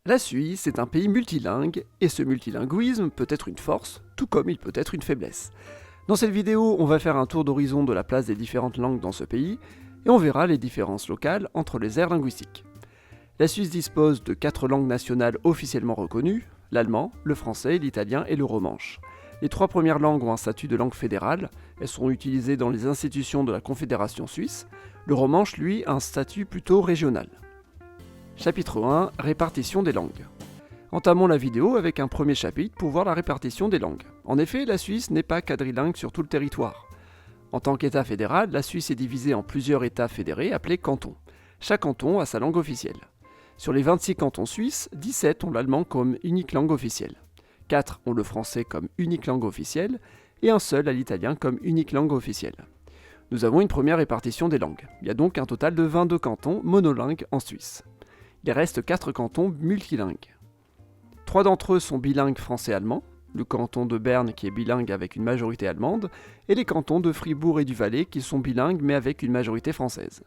La Suisse est un pays multilingue, et ce multilinguisme peut être une force, tout comme il peut être une faiblesse. Dans cette vidéo, on va faire un tour d'horizon de la place des différentes langues dans ce pays, et on verra les différences locales entre les aires linguistiques. La Suisse dispose de 4 langues nationales officiellement reconnues, l'allemand, le français, l'italien et le romanche. Les 3 premières langues ont un statut de langue fédérale, elles sont utilisées dans les institutions de la Confédération suisse. Le romanche, lui, a un statut plutôt régional. Chapitre 1. Répartition des langues. Entamons la vidéo avec un premier chapitre pour voir la répartition des langues. En effet, la Suisse n'est pas quadrilingue sur tout le territoire. En tant qu'État fédéral, la Suisse est divisée en plusieurs États fédérés appelés cantons. Chaque canton a sa langue officielle. Sur les 26 cantons suisses, 17 ont l'allemand comme unique langue officielle. 4 ont le français comme unique langue officielle et un seul a l'italien comme unique langue officielle. Nous avons une première répartition des langues. Il y a donc un total de 22 cantons monolingues en Suisse. Il reste 4 cantons multilingues. 3 d'entre eux sont bilingues français-allemand, le canton de Berne qui est bilingue avec une majorité allemande, et les cantons de Fribourg et du Valais qui sont bilingues mais avec une majorité française.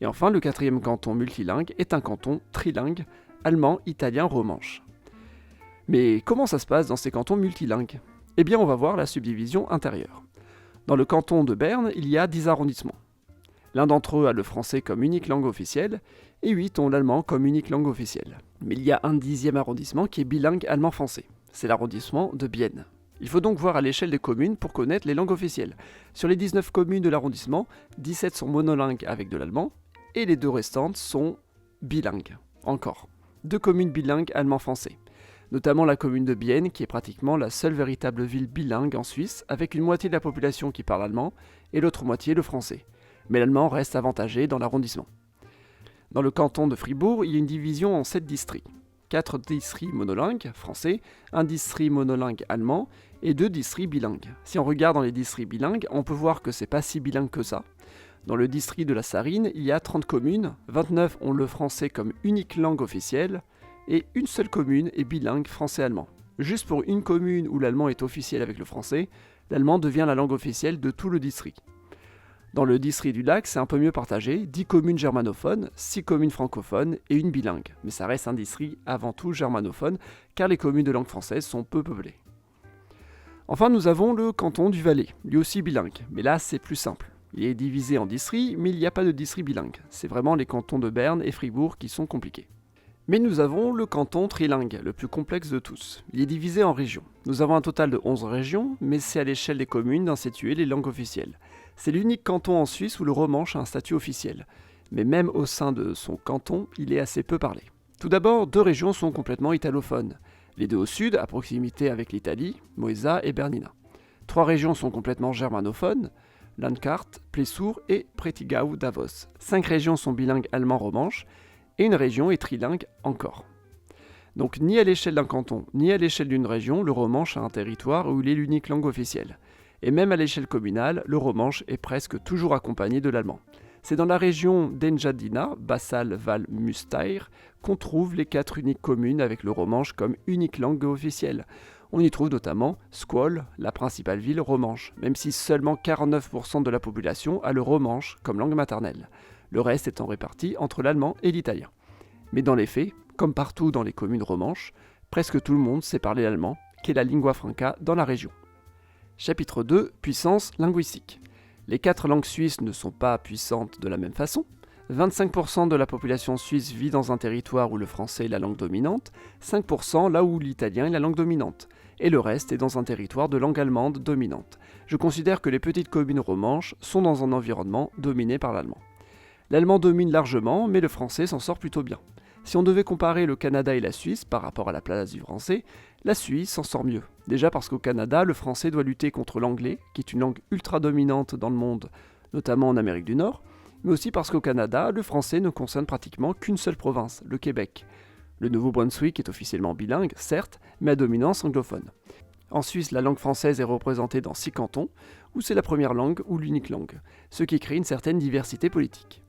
Et enfin, le 4e canton multilingue est un canton trilingue, allemand, italien, romanche. Mais comment ça se passe dans ces cantons multilingues ? Eh bien, on va voir la subdivision intérieure. Dans le canton de Berne, il y a 10 arrondissements. L'un d'entre eux a le français comme unique langue officielle, et 8 ont l'allemand comme unique langue officielle. Mais il y a un 10e arrondissement qui est bilingue allemand-français. C'est l'arrondissement de Bienne. Il faut donc voir à l'échelle des communes pour connaître les langues officielles. Sur les 19 communes de l'arrondissement, 17 sont monolingues avec de l'allemand, et les 2 restantes sont bilingues. Encore. 2 communes bilingues allemand-français. Notamment la commune de Bienne, qui est pratiquement la seule véritable ville bilingue en Suisse, avec une moitié de la population qui parle allemand, et l'autre moitié le français. Mais l'allemand reste avantagé dans l'arrondissement. Dans le canton de Fribourg, il y a une division en 7 districts. 4 districts monolingues, français, un district monolingue allemand et 2 districts bilingues. Si on regarde dans les districts bilingues, on peut voir que c'est pas si bilingue que ça. Dans le district de la Sarine, il y a 30 communes, 29 ont le français comme unique langue officielle, et une seule commune est bilingue français-allemand. Juste pour une commune où l'allemand est officiel avec le français, l'allemand devient la langue officielle de tout le district. Dans le district du Lac, c'est un peu mieux partagé, 10 communes germanophones, 6 communes francophones et une bilingue. Mais ça reste un district avant tout germanophone, car les communes de langue française sont peu peuplées. Enfin, nous avons le canton du Valais, lui aussi bilingue, mais là c'est plus simple. Il est divisé en districts, mais il n'y a pas de district bilingue. C'est vraiment les cantons de Berne et Fribourg qui sont compliqués. Mais nous avons le canton trilingue, le plus complexe de tous. Il est divisé en régions. Nous avons un total de 11 régions, mais c'est à l'échelle des communes d'instituer les langues officielles. C'est l'unique canton en Suisse où le romanche a un statut officiel. Mais même au sein de son canton, il est assez peu parlé. Tout d'abord, 2 régions sont complètement italophones. Les 2 au sud, à proximité avec l'Italie, Moesa et Bernina. 3 régions sont complètement germanophones, Landkart, Plessour et Prättigau-Davos. 5 régions sont bilingues allemand-romanche, et une région est trilingue encore. Donc ni à l'échelle d'un canton, ni à l'échelle d'une région, le romanche a un territoire où il est l'unique langue officielle. Et même à l'échelle communale, le romanche est presque toujours accompagné de l'allemand. C'est dans la région d'Engadina, Bassal-Val-Müstair, qu'on trouve les 4 uniques communes avec le romanche comme unique langue officielle. On y trouve notamment Squol, la principale ville romanche, même si seulement 49% de la population a le romanche comme langue maternelle. Le reste étant réparti entre l'allemand et l'italien. Mais dans les faits, comme partout dans les communes romanches, presque tout le monde sait parler l'allemand, qui est la lingua franca dans la région. Chapitre 2. Puissance linguistique. Les 4 langues suisses ne sont pas puissantes de la même façon. 25% de la population suisse vit dans un territoire où le français est la langue dominante, 5% là où l'italien est la langue dominante, et le reste est dans un territoire de langue allemande dominante. Je considère que les petites communes romanches sont dans un environnement dominé par l'allemand. L'allemand domine largement, mais le français s'en sort plutôt bien. Si on devait comparer le Canada et la Suisse par rapport à la place du français, la Suisse s'en sort mieux. Déjà parce qu'au Canada, le français doit lutter contre l'anglais, qui est une langue ultra dominante dans le monde, notamment en Amérique du Nord, mais aussi parce qu'au Canada, le français ne concerne pratiquement qu'une seule province, le Québec. Le Nouveau-Brunswick est officiellement bilingue, certes, mais à dominance anglophone. En Suisse, la langue française est représentée dans 6 cantons, où c'est la première langue ou l'unique langue, ce qui crée une certaine diversité politique.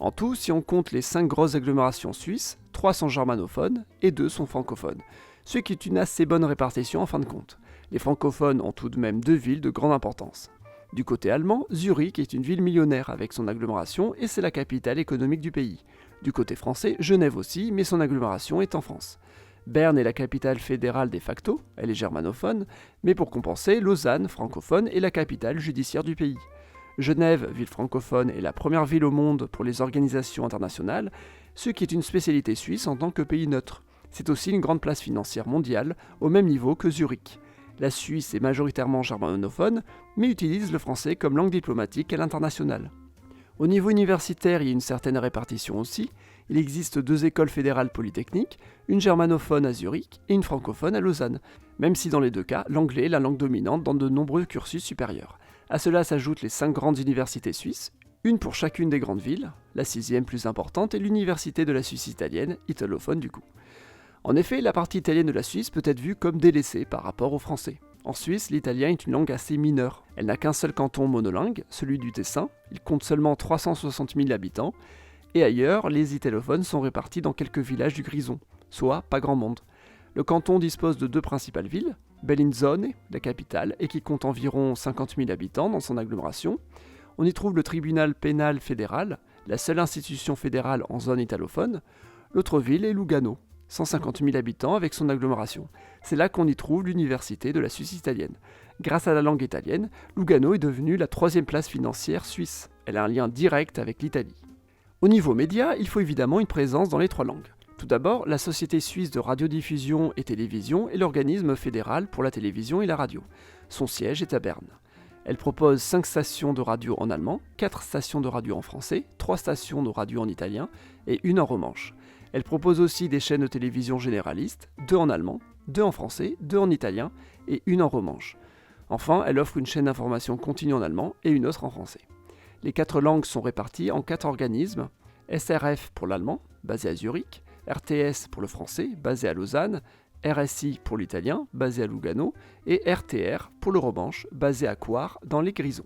En tout, si on compte les 5 grosses agglomérations suisses, 3 sont germanophones et 2 sont francophones, ce qui est une assez bonne répartition en fin de compte. Les francophones ont tout de même 2 villes de grande importance. Du côté allemand, Zurich est une ville millionnaire avec son agglomération et c'est la capitale économique du pays. Du côté français, Genève aussi, mais son agglomération est en France. Berne est la capitale fédérale de facto, elle est germanophone, mais pour compenser, Lausanne, francophone, est la capitale judiciaire du pays. Genève, ville francophone, est la première ville au monde pour les organisations internationales, ce qui est une spécialité suisse en tant que pays neutre. C'est aussi une grande place financière mondiale, au même niveau que Zurich. La Suisse est majoritairement germanophone, mais utilise le français comme langue diplomatique à l'international. Au niveau universitaire, il y a une certaine répartition aussi. Il existe 2 écoles fédérales polytechniques, une germanophone à Zurich et une francophone à Lausanne, même si dans les 2 cas, l'anglais est la langue dominante dans de nombreux cursus supérieurs. À cela s'ajoutent les 5 grandes universités suisses, une pour chacune des grandes villes, la 6e plus importante est l'université de la Suisse italienne, italophone du coup. En effet, la partie italienne de la Suisse peut être vue comme délaissée par rapport au français. En Suisse, l'italien est une langue assez mineure. Elle n'a qu'un seul canton monolingue, celui du Tessin, il compte seulement 360 000 habitants, et ailleurs, les italophones sont répartis dans quelques villages du Grison, soit pas grand monde. Le canton dispose de 2 principales villes, Bellinzone, la capitale, et qui compte environ 50 000 habitants dans son agglomération. On y trouve le tribunal pénal fédéral, la seule institution fédérale en zone italophone. L'autre ville est Lugano, 150 000 habitants avec son agglomération. C'est là qu'on y trouve l'université de la Suisse italienne. Grâce à la langue italienne, Lugano est devenue la 3e place financière suisse. Elle a un lien direct avec l'Italie. Au niveau média, il faut évidemment une présence dans les 3 langues. Tout d'abord, la Société suisse de radiodiffusion et télévision est l'organisme fédéral pour la télévision et la radio. Son siège est à Berne. Elle propose 5 stations de radio en allemand, 4 stations de radio en français, 3 stations de radio en italien et 1 en romanche. Elle propose aussi des chaînes de télévision généralistes, 2 en allemand, 2 en français, 2 en italien et 1 en romanche. Enfin, elle offre une chaîne d'information continue en allemand et une autre en français. Les 4 langues sont réparties en 4 organismes, SRF pour l'allemand, basé à Zurich, RTS pour le français, basé à Lausanne, RSI pour l'italien, basé à Lugano, et RTR pour le romanche, basé à Coire, dans les Grisons.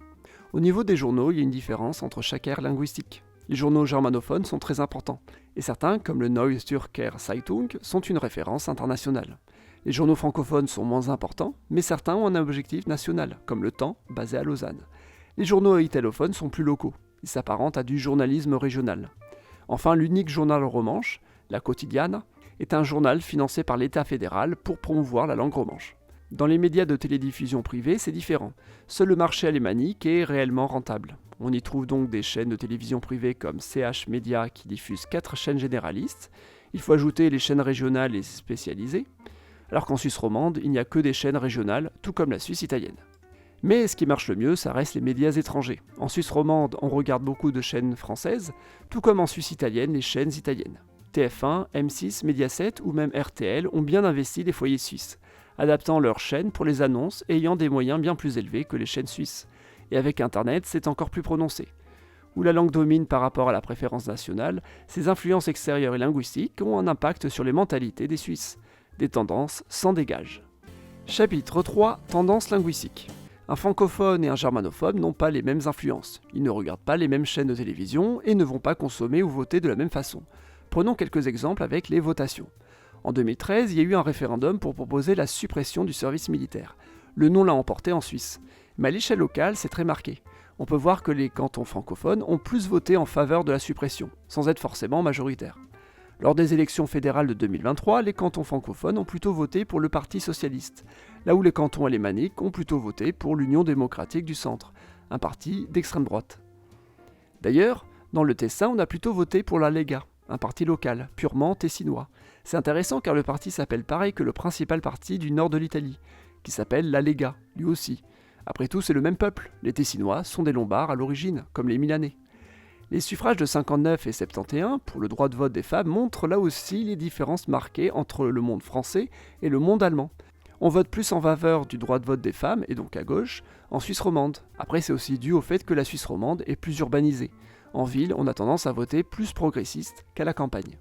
Au niveau des journaux, il y a une différence entre chaque aire linguistique. Les journaux germanophones sont très importants, et certains, comme le Neue Zürcher Zeitung, sont une référence internationale. Les journaux francophones sont moins importants, mais certains ont un objectif national, comme le Temps, basé à Lausanne. Les journaux italophones sont plus locaux, ils s'apparentent à du journalisme régional. Enfin, l'unique journal romanche, La Quotidiana, est un journal financé par l'État fédéral pour promouvoir la langue romanche. Dans les médias de télédiffusion privés, c'est différent. Seul le marché alémanique est réellement rentable. On y trouve donc des chaînes de télévision privées comme CH Media qui diffusent 4 chaînes généralistes. Il faut ajouter les chaînes régionales et spécialisées. Alors qu'en Suisse romande, il n'y a que des chaînes régionales, tout comme la Suisse italienne. Mais ce qui marche le mieux, ça reste les médias étrangers. En Suisse romande, on regarde beaucoup de chaînes françaises, tout comme en Suisse italienne, les chaînes italiennes. TF1, M6, Mediaset ou même RTL ont bien investi les foyers suisses, adaptant leurs chaînes pour les annonces et ayant des moyens bien plus élevés que les chaînes suisses. Et avec Internet, c'est encore plus prononcé. Où la langue domine par rapport à la préférence nationale, ces influences extérieures et linguistiques ont un impact sur les mentalités des Suisses. Des tendances s'en dégagent. Chapitre 3, tendances linguistiques. Un francophone et un germanophone n'ont pas les mêmes influences. Ils ne regardent pas les mêmes chaînes de télévision et ne vont pas consommer ou voter de la même façon. Prenons quelques exemples avec les votations. En 2013, il y a eu un référendum pour proposer la suppression du service militaire. Le non l'a emporté en Suisse. Mais à l'échelle locale, c'est très marqué. On peut voir que les cantons francophones ont plus voté en faveur de la suppression, sans être forcément majoritaires. Lors des élections fédérales de 2023, les cantons francophones ont plutôt voté pour le Parti socialiste, là où les cantons alémaniques ont plutôt voté pour l'Union démocratique du centre, un parti d'extrême droite. D'ailleurs, dans le Tessin, on a plutôt voté pour la Lega, un parti local, purement tessinois. C'est intéressant car le parti s'appelle pareil que le principal parti du nord de l'Italie, qui s'appelle la Lega, lui aussi. Après tout, c'est le même peuple, les Tessinois sont des Lombards à l'origine, comme les Milanais. Les suffrages de 59 et 71 pour le droit de vote des femmes montrent là aussi les différences marquées entre le monde français et le monde allemand. On vote plus en faveur du droit de vote des femmes, et donc à gauche, en Suisse romande. Après, c'est aussi dû au fait que la Suisse romande est plus urbanisée. En ville, on a tendance à voter plus progressiste qu'à la campagne.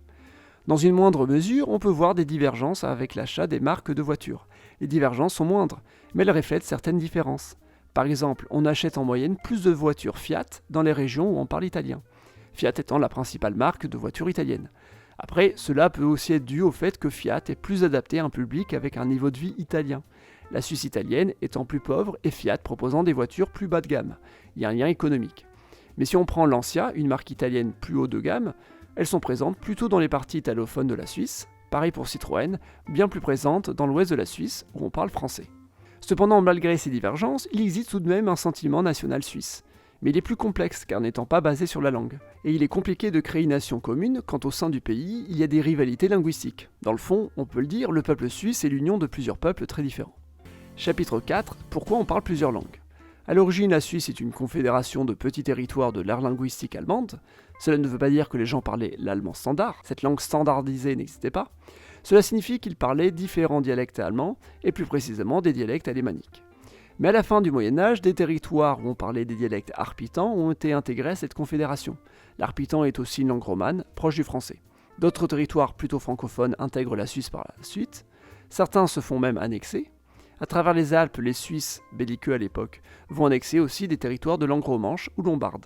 Dans une moindre mesure, on peut voir des divergences avec l'achat des marques de voitures. Les divergences sont moindres, mais elles reflètent certaines différences. Par exemple, on achète en moyenne plus de voitures Fiat dans les régions où on parle italien. Fiat étant la principale marque de voitures italienne. Après, cela peut aussi être dû au fait que Fiat est plus adapté à un public avec un niveau de vie italien. La Suisse italienne étant plus pauvre et Fiat proposant des voitures plus bas de gamme. Il y a un lien économique. Mais si on prend Lancia, une marque italienne plus haut de gamme, elles sont présentes plutôt dans les parties italophones de la Suisse, pareil pour Citroën, bien plus présentes dans l'ouest de la Suisse où on parle français. Cependant, malgré ces divergences, il existe tout de même un sentiment national suisse. Mais il est plus complexe car n'étant pas basé sur la langue. Et il est compliqué de créer une nation commune quand au sein du pays, il y a des rivalités linguistiques. Dans le fond, on peut le dire, le peuple suisse est l'union de plusieurs peuples très différents. Chapitre 4. Pourquoi on parle plusieurs langues ? À l'origine, la Suisse est une confédération de petits territoires de l'ère linguistique allemande. Cela ne veut pas dire que les gens parlaient l'allemand standard, cette langue standardisée n'existait pas. Cela signifie qu'ils parlaient différents dialectes allemands, et plus précisément des dialectes alémaniques. Mais à la fin du Moyen-Âge, des territoires où on parlait des dialectes arpitans ont été intégrés à cette confédération. L'arpitan est aussi une langue romane, proche du français. D'autres territoires plutôt francophones intègrent la Suisse par la suite. Certains se font même annexer. À travers les Alpes, les Suisses, belliqueux à l'époque, vont annexer aussi des territoires de langue romanche ou lombarde.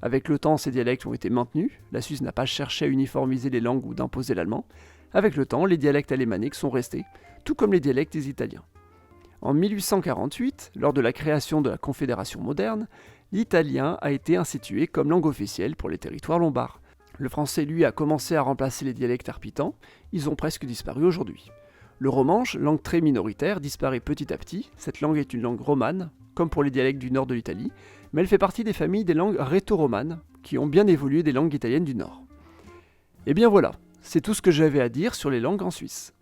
Avec le temps, ces dialectes ont été maintenus. La Suisse n'a pas cherché à uniformiser les langues ou d'imposer l'allemand. Avec le temps, les dialectes alémaniques sont restés, tout comme les dialectes des Italiens. En 1848, lors de la création de la Confédération moderne, l'italien a été institué comme langue officielle pour les territoires lombards. Le français, lui, a commencé à remplacer les dialectes arpitans, ils ont presque disparu aujourd'hui. Le romanche, langue très minoritaire, disparaît petit à petit. Cette langue est une langue romane, comme pour les dialectes du nord de l'Italie, mais elle fait partie des familles des langues rhétoromanes, qui ont bien évolué des langues italiennes du nord. Et bien voilà, c'est tout ce que j'avais à dire sur les langues en Suisse.